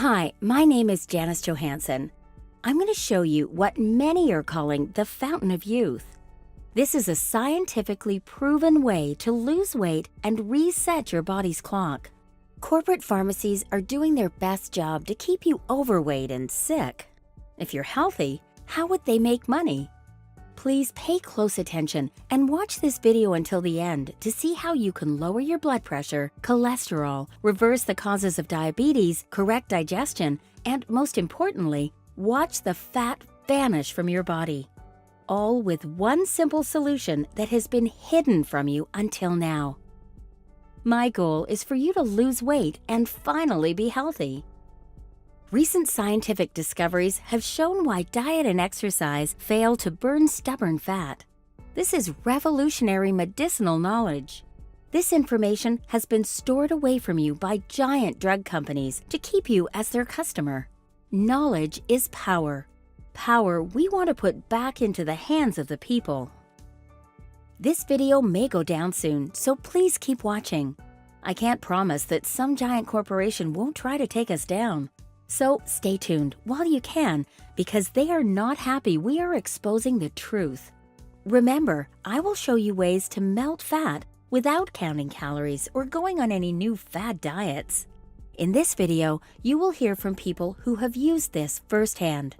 Hi, my name is Janice Johansson. I'm going to show you what many are calling the fountain of youth. This is a scientifically proven way to lose weight and reset your body's clock. Corporate pharmacies are doing their best job to keep you overweight and sick. If you're healthy, how would they make money? Please pay close attention and watch this video until the end to see how you can lower your blood pressure, cholesterol, reverse the causes of diabetes, correct digestion, and most importantly, watch the fat vanish from your body. All with one simple solution that has been hidden from you until now. My goal is for you to lose weight and finally be healthy. Recent scientific discoveries have shown why diet and exercise fail to burn stubborn fat. This is revolutionary medicinal knowledge. This information has been stored away from you by giant drug companies to keep you as their customer. Knowledge is power. Power we want to put back into the hands of the people. This video may go down soon, so please keep watching. I can't promise that some giant corporation won't try to take us down. So stay tuned while you can, because they are not happy we are exposing the truth. Remember, I will show you ways to melt fat without counting calories or going on any new fad diets. In this video, you will hear from people who have used this firsthand.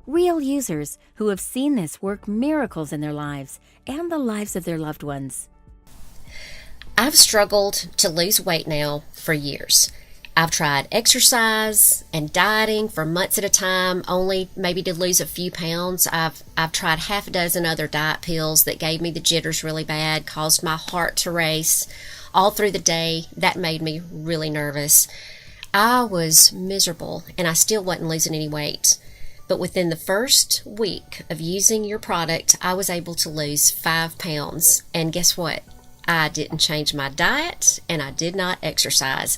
Real users who have seen this work miracles in their lives and the lives of their loved ones. I've struggled to lose weight now for years. I've tried exercise and dieting for months at a time, only maybe to lose a few pounds. I've tried half a dozen other diet pills that gave me the jitters really bad, caused my heart to race all through the day. That made me really nervous. I was miserable and I still wasn't losing any weight. But within the first week of using your product, I was able to lose 5 pounds. And guess what? I didn't change my diet and I did not exercise.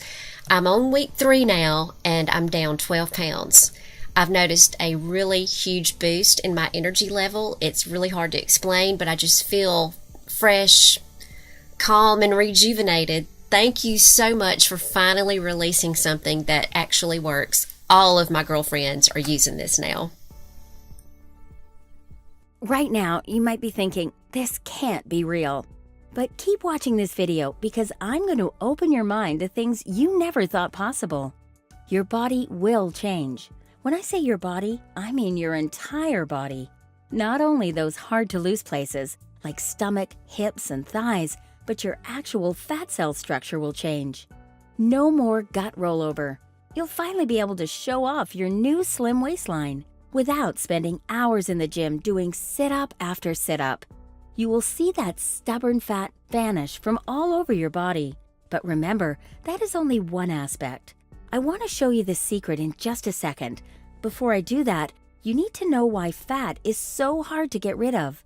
I'm on week 3 now and I'm down 12 pounds. I've noticed a really huge boost in my energy level. It's really hard to explain, but I just feel fresh, calm, and rejuvenated. Thank you so much for finally releasing something that actually works. All of my girlfriends are using this now. Right now, you might be thinking, this can't be real. But keep watching this video because I'm going to open your mind to things you never thought possible. Your body will change. When I say your body, I mean your entire body. Not only those hard-to-lose places, like stomach, hips, and thighs, but your actual fat cell structure will change. No more gut rollover. You'll finally be able to show off your new slim waistline without spending hours in the gym doing sit-up after sit-up. You will see that stubborn fat vanish from all over your body. But remember, that is only one aspect. I want to show you the secret in just a second. Before I do that, you need to know why fat is so hard to get rid of.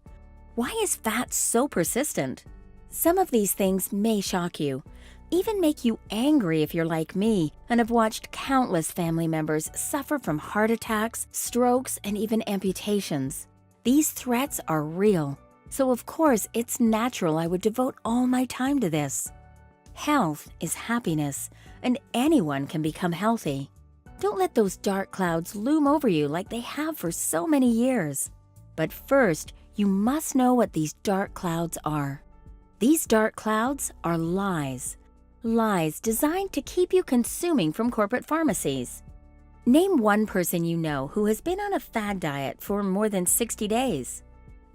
Why is fat so persistent? Some of these things may shock you, even make you angry if you're like me and have watched countless family members suffer from heart attacks, strokes, and even amputations. These threats are real. So of course, it's natural I would devote all my time to this. Health is happiness, and anyone can become healthy. Don't let those dark clouds loom over you like they have for so many years. But first, you must know what these dark clouds are. These dark clouds are lies. Lies designed to keep you consuming from corporate pharmacies. Name one person you know who has been on a fad diet for more than 60 days.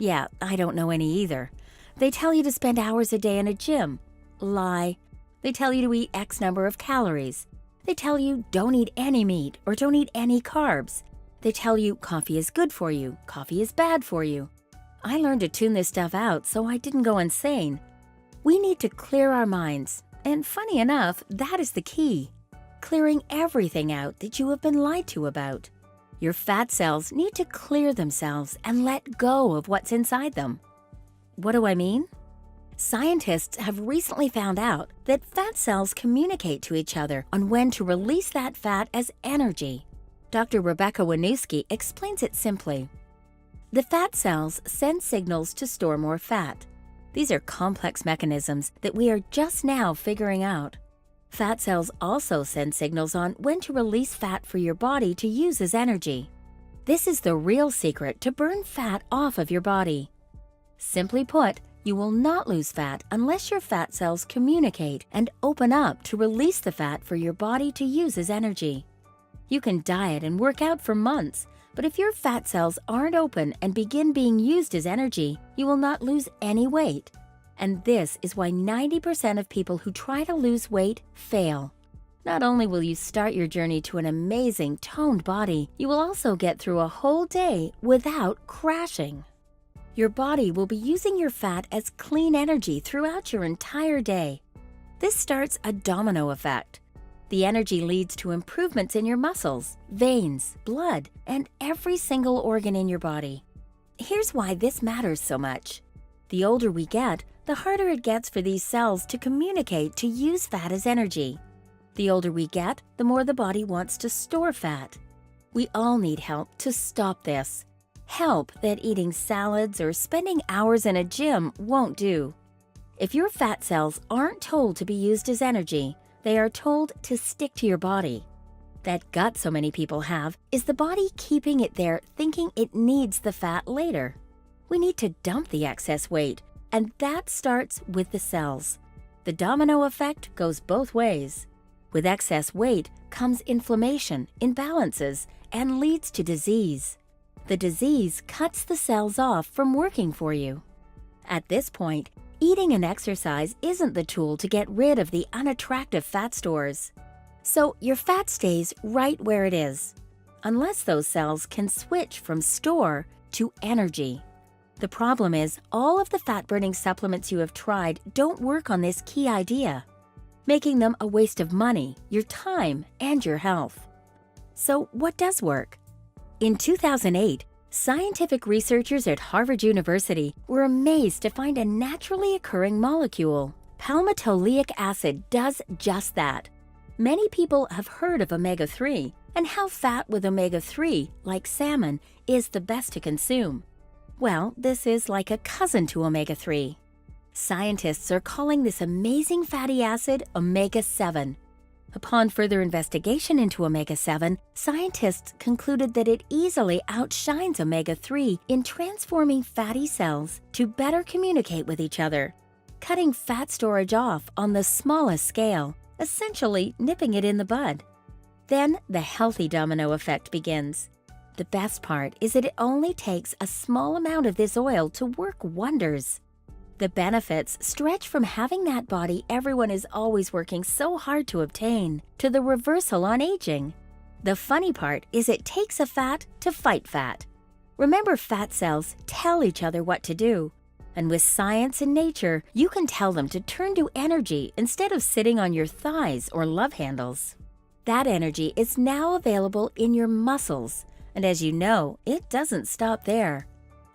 Yeah, I don't know any either. They tell you to spend hours a day in a gym. Lie. They tell you to eat X number of calories. They tell you don't eat any meat or don't eat any carbs. They tell you coffee is good for you, coffee is bad for you. I learned to tune this stuff out so I didn't go insane. We need to clear our minds, and funny enough, that is the key. Clearing everything out that you have been lied to about. Your fat cells need to clear themselves and let go of what's inside them. What do I mean? Scientists have recently found out that fat cells communicate to each other on when to release that fat as energy. Dr. Rebecca Wanusky explains it simply. The fat cells send signals to store more fat. These are complex mechanisms that we are just now figuring out. Fat cells also send signals on when to release fat for your body to use as energy. This is the real secret to burn fat off of your body. Simply put, you will not lose fat unless your fat cells communicate and open up to release the fat for your body to use as energy. You can diet and work out for months, but if your fat cells aren't open and begin being used as energy, you will not lose any weight. And this is why 90% of people who try to lose weight fail. Not only will you start your journey to an amazing toned body, you will also get through a whole day without crashing. Your body will be using your fat as clean energy throughout your entire day. This starts a domino effect. The energy leads to improvements in your muscles, veins, blood, and every single organ in your body. Here's why this matters so much. The older we get, the harder it gets for these cells to communicate to use fat as energy. The older we get, the more the body wants to store fat. We all need help to stop this. Help that eating salads or spending hours in a gym won't do. If your fat cells aren't told to be used as energy, they are told to stick to your body. That gut so many people have is the body keeping it there thinking it needs the fat later. We need to dump the excess weight, and that starts with the cells. The domino effect goes both ways. With excess weight comes inflammation, imbalances, and leads to disease. The disease cuts the cells off from working for you. At this point, eating and exercise isn't the tool to get rid of the unattractive fat stores. So your fat stays right where it is, unless those cells can switch from store to energy. The problem is, all of the fat-burning supplements you have tried don't work on this key idea, making them a waste of money, your time, and your health. So what does work? In 2008, scientific researchers at Harvard University were amazed to find a naturally occurring molecule. Palmitoleic acid does just that. Many people have heard of omega-3 and how fat with omega-3, like salmon, is the best to consume. Well, this is like a cousin to omega-3. Scientists are calling this amazing fatty acid omega-7. Upon further investigation into omega-7, scientists concluded that it easily outshines omega-3 in transforming fatty cells to better communicate with each other, cutting fat storage off on the smallest scale, essentially nipping it in the bud. Then the healthy domino effect begins. The best part is that it only takes a small amount of this oil to work wonders. The benefits stretch from having that body everyone is always working so hard to obtain to the reversal on aging. The funny part is it takes a fat to fight fat. Remember, fat cells tell each other what to do. And with science and nature, you can tell them to turn to energy instead of sitting on your thighs or love handles. That energy is now available in your muscles. And as you know, it doesn't stop there.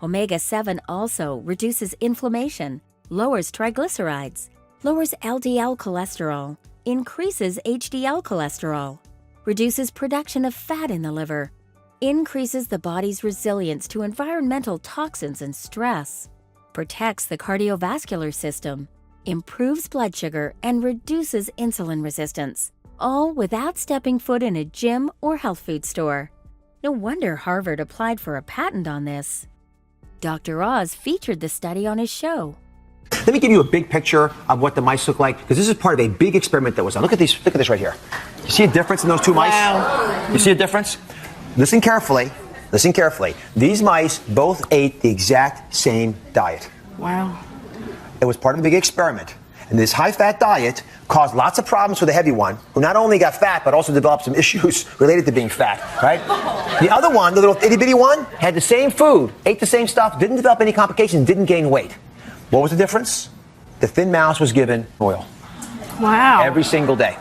Omega-7 also reduces inflammation, lowers triglycerides, lowers LDL cholesterol, increases HDL cholesterol, reduces production of fat in the liver, increases the body's resilience to environmental toxins and stress, protects the cardiovascular system, improves blood sugar, and reduces insulin resistance, all without stepping foot in a gym or health food store. No wonder Harvard applied for a patent on this. Dr. Oz featured the study on his show. Let me give you a big picture of what the mice look like, because this is part of a big experiment that was done. Look at this right here. You see a difference in those two mice? Wow. You see a difference? Listen carefully. Listen carefully. These mice both ate the exact same diet. Wow. It was part of a big experiment. And this high-fat diet caused lots of problems for the heavy one, who not only got fat, but also developed some issues related to being fat, right? The other one, the little itty-bitty one, had the same food, ate the same stuff, didn't develop any complications, didn't gain weight. What was the difference? The thin mouse was given oil. Wow. Every single day.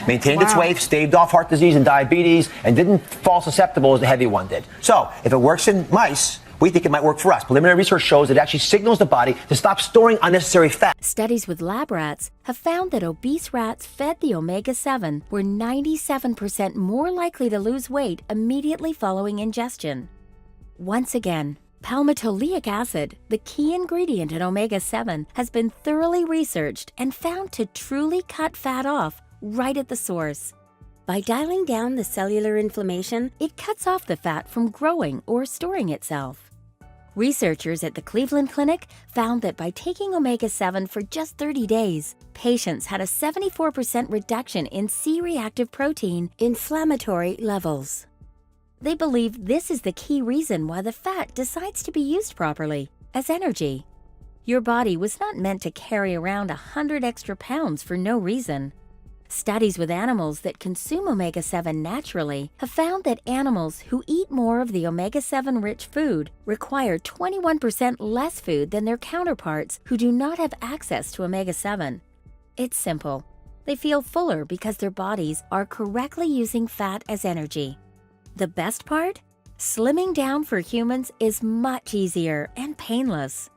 Maintained its Wow. weight, staved off heart disease and diabetes, and didn't fall susceptible as the heavy one did. So, if it works in mice, we think it might work for us. Preliminary research shows it actually signals the body to stop storing unnecessary fat. Studies with lab rats have found that obese rats fed the omega-7 were 97% more likely to lose weight immediately following ingestion. Once again, palmitoleic acid, the key ingredient in omega-7, has been thoroughly researched and found to truly cut fat off right at the source. By dialing down the cellular inflammation, it cuts off the fat from growing or storing itself. Researchers at the Cleveland Clinic found that by taking omega-7 for just 30 days, patients had a 74% reduction in C-reactive protein inflammatory levels. They believe this is the key reason why the fat decides to be used properly, as energy. Your body was not meant to carry around 100 extra pounds for no reason. Studies with animals that consume omega-7 naturally have found that animals who eat more of the omega-7 rich food require 21% less food than their counterparts who do not have access to omega-7. It's simple. They feel fuller because their bodies are correctly using fat as energy. The best part? Slimming down for humans is much easier and painless.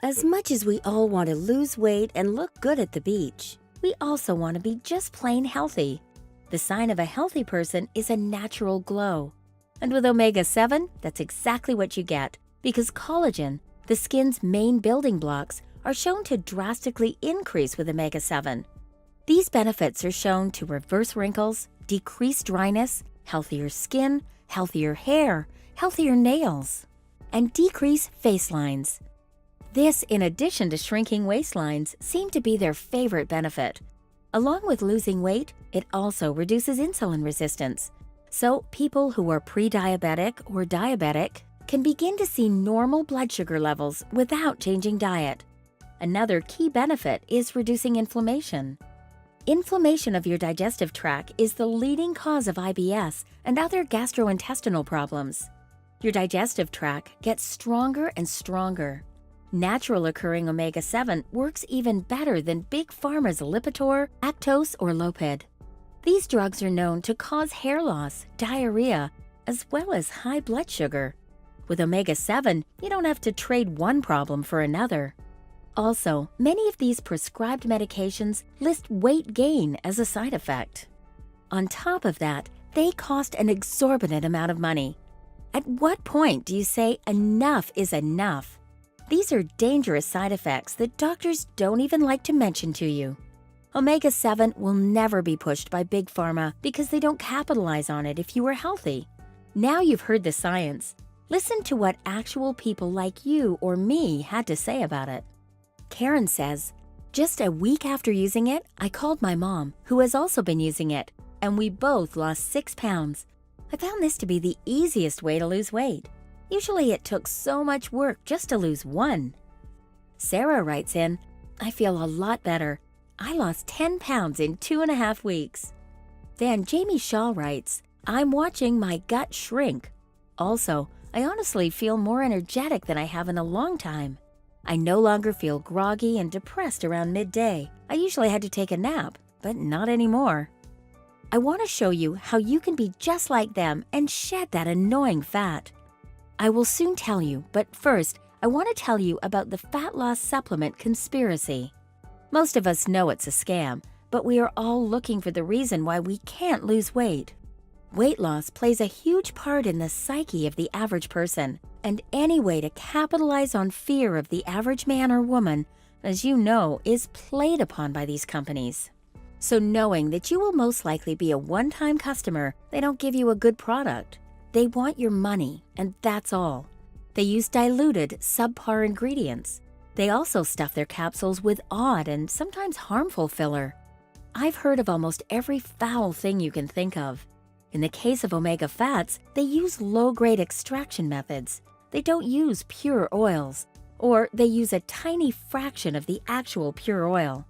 As much as we all want to lose weight and look good at the beach, we also want to be just plain healthy. The sign of a healthy person is a natural glow. And with omega-7, that's exactly what you get, because collagen, the skin's main building blocks, are shown to drastically increase with omega-7. These benefits are shown to reverse wrinkles, decrease dryness, healthier skin, healthier hair, healthier nails, and decrease face lines. This, in addition to shrinking waistlines, seem to be their favorite benefit. Along with losing weight, it also reduces insulin resistance. So people who are pre-diabetic or diabetic can begin to see normal blood sugar levels without changing diet. Another key benefit is reducing inflammation. Inflammation of your digestive tract is the leading cause of IBS and other gastrointestinal problems. Your digestive tract gets stronger and stronger. Natural occurring omega-7 works even better than Big Pharma's Lipitor, Actos, or Lopid. These drugs are known to cause hair loss, diarrhea, as well as high blood sugar. With omega-7, you don't have to trade one problem for another. Also, many of these prescribed medications list weight gain as a side effect. On top of that, they cost an exorbitant amount of money. At what point do you say enough is enough? These are dangerous side effects that doctors don't even like to mention to you. Omega-7 will never be pushed by Big Pharma because they don't capitalize on it if you are healthy. Now you've heard the science. Listen to what actual people like you or me had to say about it. Karen says, "Just a week after using it, I called my mom, who has also been using it, and we both lost 6 pounds. I found this to be the easiest way to lose weight. Usually it took so much work just to lose 1. Sarah writes in, "I feel a lot better. I lost 10 pounds in 2.5 weeks. Then Jamie Shaw writes, "I'm watching my gut shrink. Also, I honestly feel more energetic than I have in a long time. I no longer feel groggy and depressed around midday. I usually had to take a nap, but not anymore." I want to show you how you can be just like them and shed that annoying fat. I will soon tell you, but first, I want to tell you about the fat loss supplement conspiracy. Most of us know it's a scam, but we are all looking for the reason why we can't lose weight. Weight loss plays a huge part in the psyche of the average person, and any way to capitalize on fear of the average man or woman, as you know, is played upon by these companies. So knowing that you will most likely be a one-time customer, they don't give you a good product. They want your money, and that's all. They use diluted, subpar ingredients. They also stuff their capsules with odd and sometimes harmful filler. I've heard of almost every foul thing you can think of. In the case of omega fats, they use low-grade extraction methods. They don't use pure oils, or they use a tiny fraction of the actual pure oil.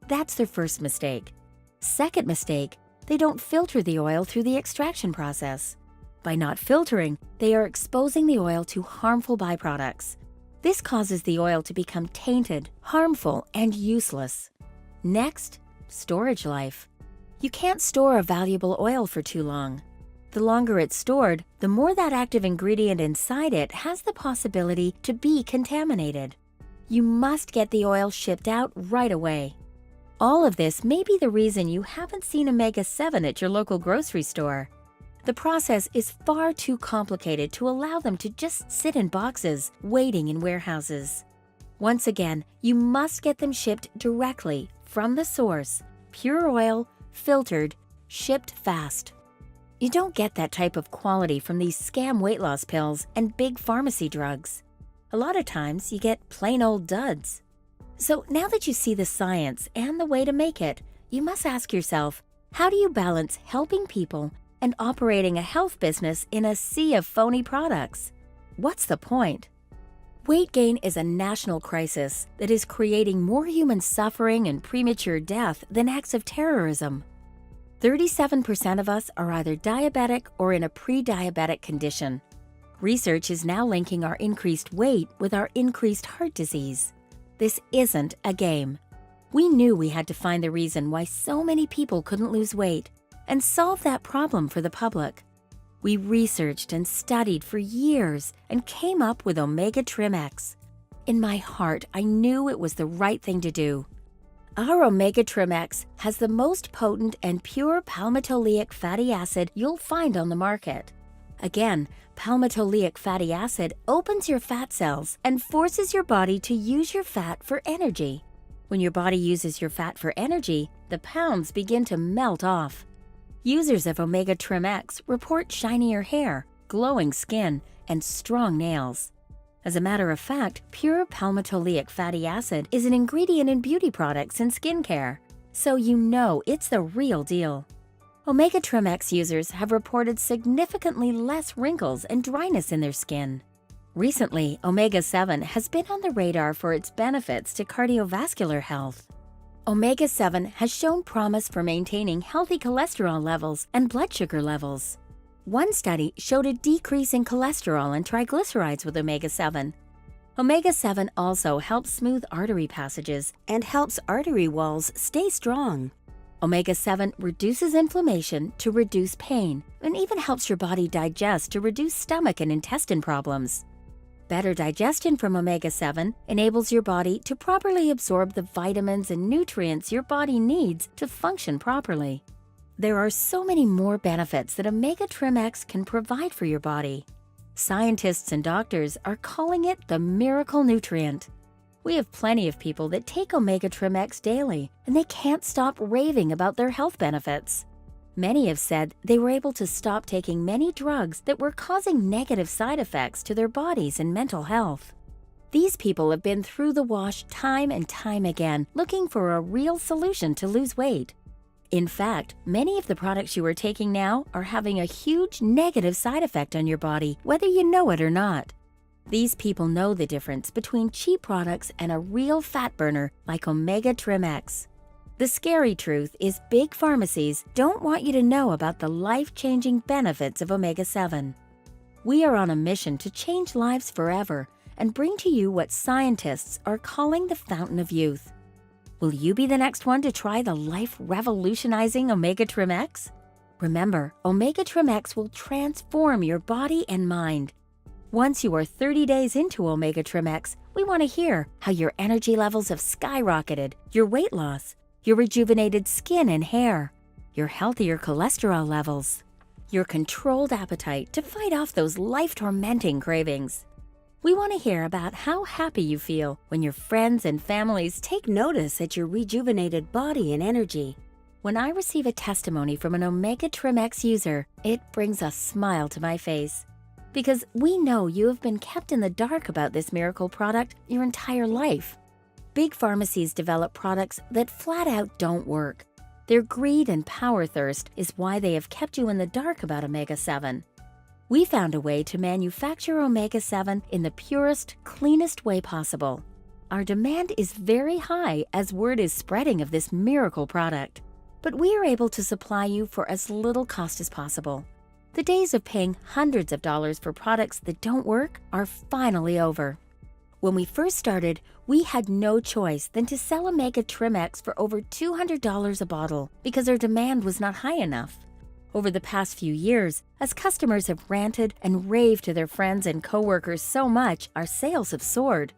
That's their first mistake. Second mistake, they don't filter the oil through the extraction process. By not filtering, they are exposing the oil to harmful byproducts. This causes the oil to become tainted, harmful, and useless. Next, storage life. You can't store a valuable oil for too long. The longer it's stored, the more that active ingredient inside it has the possibility to be contaminated. You must get the oil shipped out right away. All of this may be the reason you haven't seen omega-7 at your local grocery store. The process is far too complicated to allow them to just sit in boxes, waiting in warehouses. Once again, you must get them shipped directly from the source, pure oil, filtered, shipped fast. You don't get that type of quality from these scam weight loss pills and big pharmacy drugs. A lot of times you get plain old duds. So now that you see the science and the way to make it, you must ask yourself, how do you balance helping people and operating a health business in a sea of phony products? What's the point? Weight gain is a national crisis that is creating more human suffering and premature death than acts of terrorism. 37% of us are either diabetic or in a pre-diabetic condition. Research is now linking our increased weight with our increased heart disease. This isn't a game. We knew we had to find the reason why so many people couldn't lose weight and solve that problem for the public. We researched and studied for years and came up with Omega Trim X. In my heart, I knew it was the right thing to do. Our Omega Trim X has the most potent and pure palmitoleic fatty acid you'll find on the market. Again, palmitoleic fatty acid opens your fat cells and forces your body to use your fat for energy. When your body uses your fat for energy, the pounds begin to melt off. Users of Omega Trim X report shinier hair, glowing skin, and strong nails. As a matter of fact, pure palmitoleic fatty acid is an ingredient in beauty products and skincare, so you know it's the real deal. Omega Trim X users have reported significantly less wrinkles and dryness in their skin. Recently, Omega-7 has been on the radar for its benefits to cardiovascular health. Omega-7 has shown promise for maintaining healthy cholesterol levels and blood sugar levels. One study showed a decrease in cholesterol and triglycerides with Omega-7. Omega-7 also helps smooth artery passages and helps artery walls stay strong. Omega-7 reduces inflammation to reduce pain and even helps your body digest to reduce stomach and intestine problems. Better digestion from Omega-7 enables your body to properly absorb the vitamins and nutrients your body needs to function properly. There are so many more benefits that Omega Trim X can provide for your body. Scientists and doctors are calling it the miracle nutrient. We have plenty of people that take Omega Trim X daily, and they can't stop raving about their health benefits. Many have said they were able to stop taking many drugs that were causing negative side effects to their bodies and mental health. These people have been through the wash time and time again, looking for a real solution to lose weight. In fact, many of the products you are taking now are having a huge negative side effect on your body, whether you know it or not. These people know the difference between cheap products and a real fat burner like Omega Trim X. The scary truth is big pharmacies don't want you to know about the life-changing benefits of Omega-7. We are on a mission to change lives forever and bring to you what scientists are calling the fountain of youth. Will you be the next one to try the life-revolutionizing Omega Trim X? Remember, Omega Trim X will transform your body and mind. Once you are 30 days into Omega Trim X, we want to hear how your energy levels have skyrocketed, your weight loss, your rejuvenated skin and hair, your healthier cholesterol levels, your controlled appetite to fight off those life-tormenting cravings. We want to hear about how happy you feel when your friends and families take notice at your rejuvenated body and energy. When I receive a testimony from an Omega Trim X user, it brings a smile to my face. Because we know you have been kept in the dark about this miracle product your entire life. Big pharmacies develop products that flat out don't work. Their greed and power thirst is why they have kept you in the dark about Omega-7. We found a way to manufacture Omega-7 in the purest, cleanest way possible. Our demand is very high as word is spreading of this miracle product, but we are able to supply you for as little cost as possible. The days of paying hundreds of dollars for products that don't work are finally over. When we first started, we had no choice than to sell Omega Trim X for over $200 a bottle because our demand was not high enough. Over the past few years, as customers have ranted and raved to their friends and coworkers so much, our sales have soared.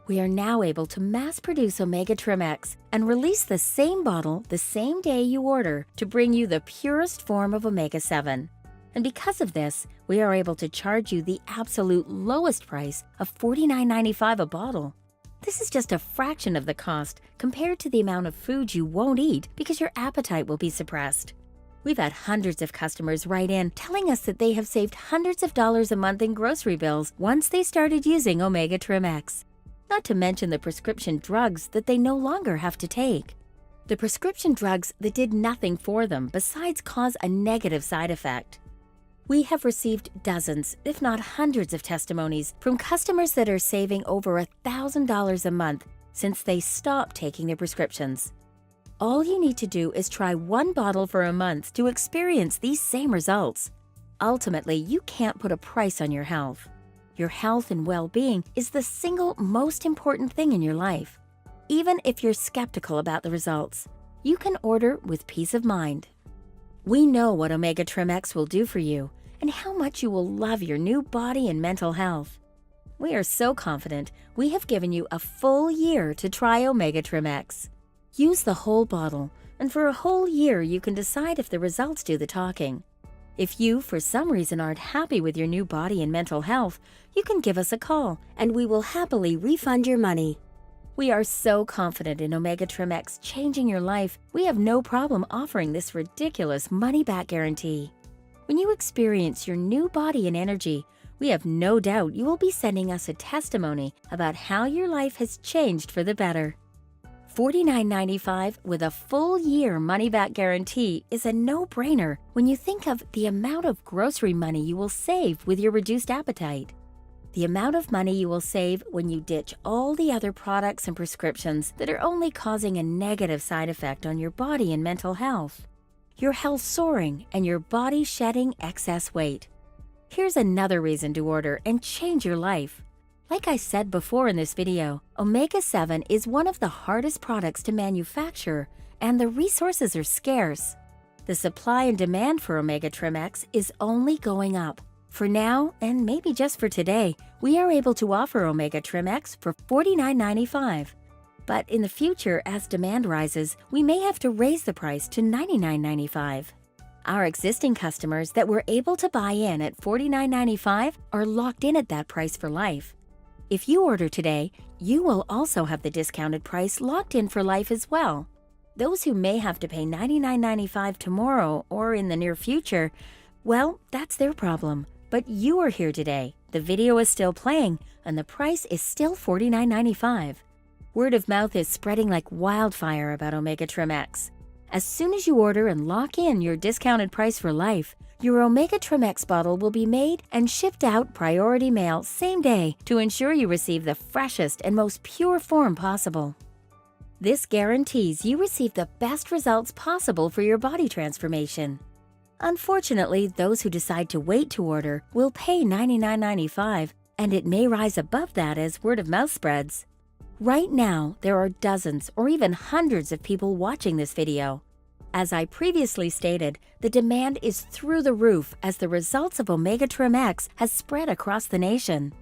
We are now able to mass produce Omega Trim X and release the same bottle the same day you order to bring you the purest form of Omega-7. And because of this, we are able to charge you the absolute lowest price of $49.95 a bottle. This is just a fraction of the cost compared to the amount of food you won't eat because your appetite will be suppressed. We've had hundreds of customers write in telling us that they have saved hundreds of dollars a month in grocery bills once they started using Omega Trim X. Not to mention the prescription drugs that they no longer have to take. The prescription drugs that did nothing for them besides cause a negative side effect. We have received dozens, if not hundreds of testimonies from customers that are saving over $1,000 a month since they stopped taking their prescriptions. All you need to do is try one bottle for a month to experience these same results. Ultimately, you can't put a price on your health. Your health and well-being is the single most important thing in your life. Even if you're skeptical about the results, you can order with peace of mind. We know what Omega Trim X will do for you and how much you will love your new body and mental health. We are so confident we have given you a full year to try Omega Trim X. Use the whole bottle, and for a whole year you can decide if the results do the talking. If you, for some reason, aren't happy with your new body and mental health, you can give us a call, and we will happily refund your money. We are so confident in Omega Trim X changing your life, we have no problem offering this ridiculous money-back guarantee. When you experience your new body and energy, we have no doubt you will be sending us a testimony about how your life has changed for the better. $49.95 with a full year money-back guarantee is a no-brainer when you think of the amount of grocery money you will save with your reduced appetite. The amount of money you will save when you ditch all the other products and prescriptions that are only causing a negative side effect on your body and mental health. Your health soaring and your body shedding excess weight. Here's another reason to order and change your life. Like I said before in this video, Omega-7 is one of the hardest products to manufacture, and the resources are scarce. The supply and demand for Omega Trim X is only going up. For now, and maybe just for today, we are able to offer Omega Trim X for $49.95. But in the future, as demand rises, we may have to raise the price to $99.95. Our existing customers that were able to buy in at $49.95 are locked in at that price for life. If you order today, you will also have the discounted price locked in for life as well. Those who may have to pay $99.95 tomorrow or in the near future, well, that's their problem. But you are here today, the video is still playing, and the price is still $49.95. Word of mouth is spreading like wildfire about Omega Trim X. As soon as you order and lock in your discounted price for life, your Omega Trim X bottle will be made and shipped out priority mail same day to ensure you receive the freshest and most pure form possible. This guarantees you receive the best results possible for your body transformation. Unfortunately, those who decide to wait to order will pay $99.95, and it may rise above that as word of mouth spreads. Right now, there are dozens or even hundreds of people watching this video. As I previously stated, the demand is through the roof as the results of Omega Trim X has spread across the nation.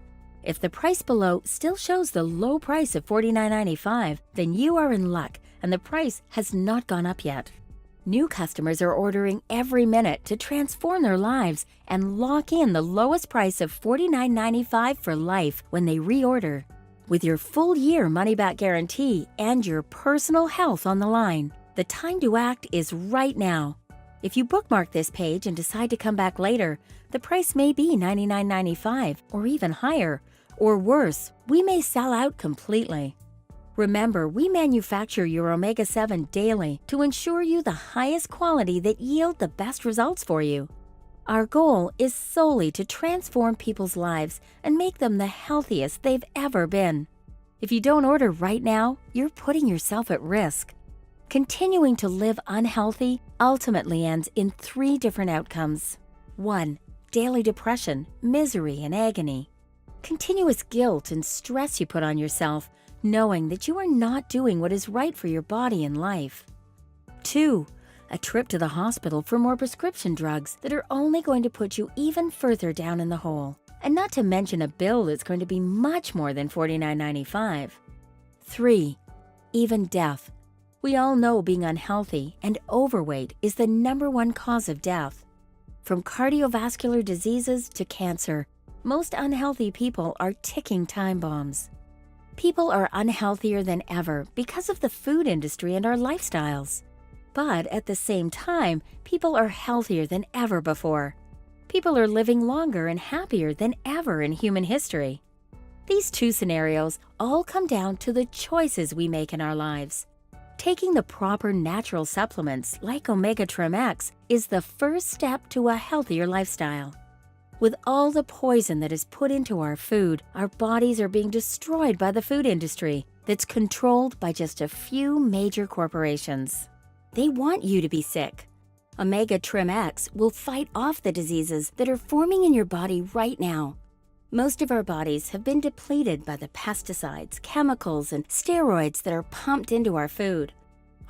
If the price below still shows the low price of $49.95, then you are in luck and the price has not gone up yet. New customers are ordering every minute to transform their lives and lock in the lowest price of $49.95 for life when they reorder. With your full year money-back guarantee and your personal health on the line, the time to act is right now. If you bookmark this page and decide to come back later, the price may be $99.95 or even higher, or worse, we may sell out completely. Remember, we manufacture your Omega-7 daily to ensure you the highest quality that yield the best results for you. Our goal is solely to transform people's lives and make them the healthiest they've ever been. If you don't order right now, you're putting yourself at risk. Continuing to live unhealthy ultimately ends in 3 different outcomes. 1. Daily depression, misery, and agony. Continuous guilt and stress you put on yourself, knowing that you are not doing what is right for your body and life. 2. A trip to the hospital for more prescription drugs that are only going to put you even further down in the hole, and not to mention a bill that's going to be much more than $49.95. 3. Even death. We all know being unhealthy and overweight is the #1 cause of death. From cardiovascular diseases to cancer, most unhealthy people are ticking time bombs. People are unhealthier than ever because of the food industry and our lifestyles. But at the same time, people are healthier than ever before. People are living longer and happier than ever in human history. These two scenarios all come down to the choices we make in our lives. Taking the proper natural supplements like Omega Trim X is the first step to a healthier lifestyle. With all the poison that is put into our food, our bodies are being destroyed by the food industry that's controlled by just a few major corporations. They want you to be sick. Omega Trim X will fight off the diseases that are forming in your body right now. Most of our bodies have been depleted by the pesticides, chemicals, and steroids that are pumped into our food.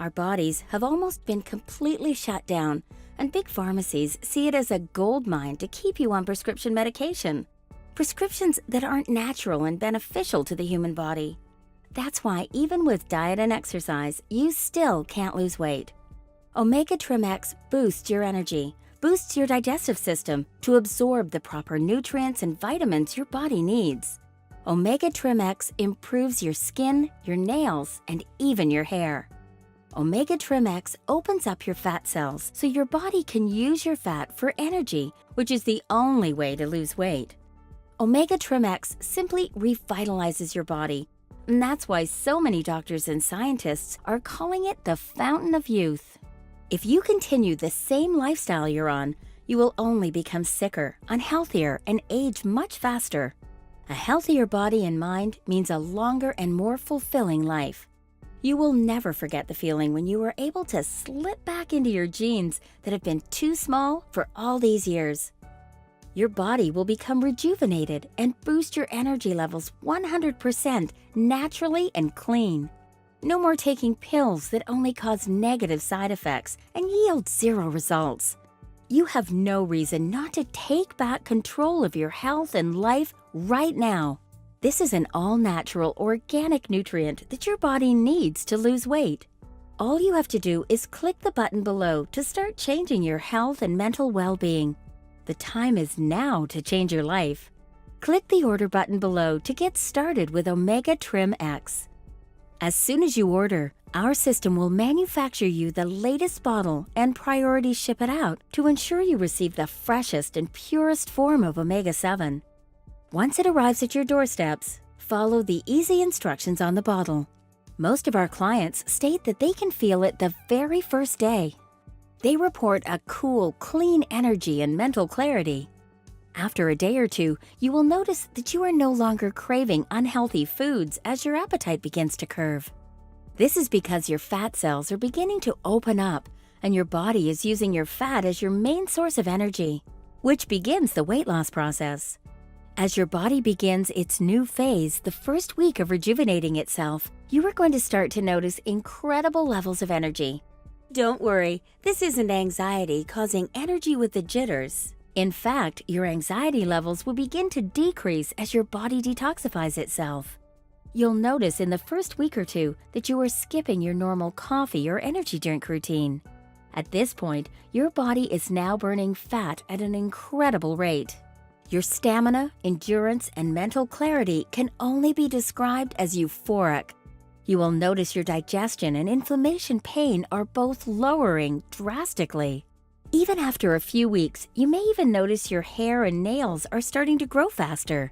Our bodies have almost been completely shut down, and big pharmacies see it as a gold mine to keep you on prescription medication. Prescriptions that aren't natural and beneficial to the human body. That's why even with diet and exercise, you still can't lose weight. Omega Trim X boosts your energy, boosts your digestive system to absorb the proper nutrients and vitamins your body needs. Omega Trim X improves your skin, your nails, and even your hair. Omega Trim X opens up your fat cells so your body can use your fat for energy, which is the only way to lose weight. Omega Trim X simply revitalizes your body, and that's why so many doctors and scientists are calling it the fountain of youth. If you continue the same lifestyle you're on, you will only become sicker, unhealthier, and age much faster. A healthier body and mind means a longer and more fulfilling life. You will never forget the feeling when you were able to slip back into your jeans that have been too small for all these years. Your body will become rejuvenated and boost your energy levels 100% naturally and clean. No more taking pills that only cause negative side effects and yield zero results. You have no reason not to take back control of your health and life right now. This is an all-natural, organic nutrient that your body needs to lose weight. All you have to do is click the button below to start changing your health and mental well-being. The time is now to change your life. Click the order button below to get started with Omega Trim X. As soon as you order, our system will manufacture you the latest bottle and priority ship it out to ensure you receive the freshest and purest form of Omega-7. Once it arrives at your doorsteps, follow the easy instructions on the bottle. Most of our clients state that they can feel it the very first day. They report a cool, clean energy and mental clarity. After a day or two, you will notice that you are no longer craving unhealthy foods as your appetite begins to curve. This is because your fat cells are beginning to open up and your body is using your fat as your main source of energy, which begins the weight loss process. As your body begins its new phase, the first week of rejuvenating itself, you are going to start to notice incredible levels of energy. Don't worry, this isn't anxiety causing energy with the jitters. In fact, your anxiety levels will begin to decrease as your body detoxifies itself. You'll notice in the first week or two that you are skipping your normal coffee or energy drink routine. At this point, your body is now burning fat at an incredible rate. Your stamina, endurance, and mental clarity can only be described as euphoric. You will notice your digestion and inflammation pain are both lowering drastically. Even after a few weeks, you may even notice your hair and nails are starting to grow faster.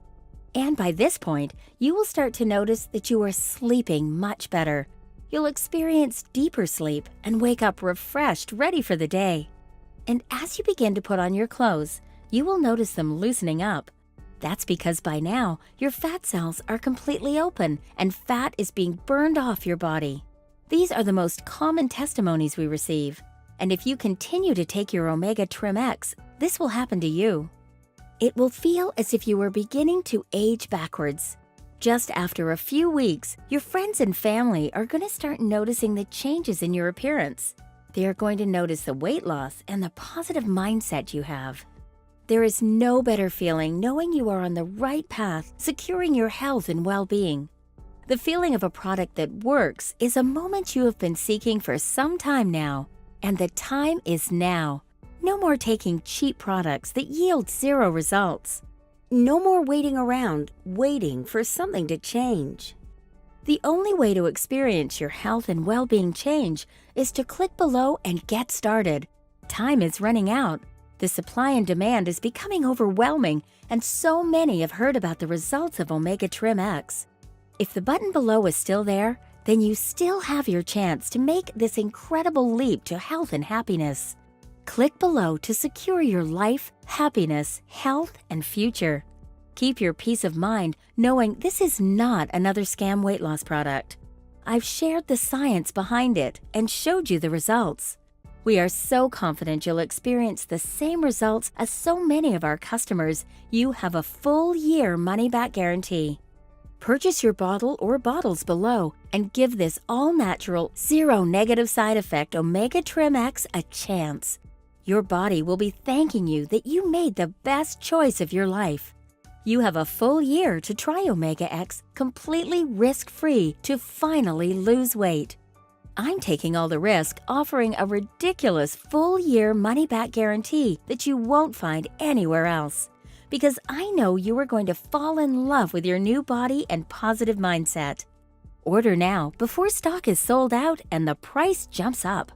And by this point, you will start to notice that you are sleeping much better. You'll experience deeper sleep and wake up refreshed, ready for the day. And as you begin to put on your clothes, you will notice them loosening up. That's because by now, your fat cells are completely open and fat is being burned off your body. These are the most common testimonies we receive. And if you continue to take your Omega Trim X, this will happen to you. It will feel as if you were beginning to age backwards. Just after a few weeks, your friends and family are going to start noticing the changes in your appearance. They are going to notice the weight loss and the positive mindset you have. There is no better feeling knowing you are on the right path, securing your health and well-being. The feeling of a product that works is a moment you have been seeking for some time now. And the time is now. No more taking cheap products that yield zero results. No more waiting around, waiting for something to change. The only way to experience your health and well-being change is to click below and get started. Time is running out. The supply and demand is becoming overwhelming, and so many have heard about the results of Omega Trim X. If the button below is still there, then you still have your chance to make this incredible leap to health and happiness. Click below to secure your life, happiness, health, and future. Keep your peace of mind knowing this is not another scam weight loss product. I've shared the science behind it and showed you the results. We are so confident you'll experience the same results as so many of our customers. You have a full year money-back guarantee. Purchase your bottle or bottles below and give this all-natural, zero negative side effect Omega Trim X a chance. Your body will be thanking you that you made the best choice of your life. You have a full year to try Omega X completely risk-free to finally lose weight. I'm taking all the risk, offering a ridiculous full-year money-back guarantee that you won't find anywhere else. Because I know you are going to fall in love with your new body and positive mindset. Order now before stock is sold out and the price jumps up.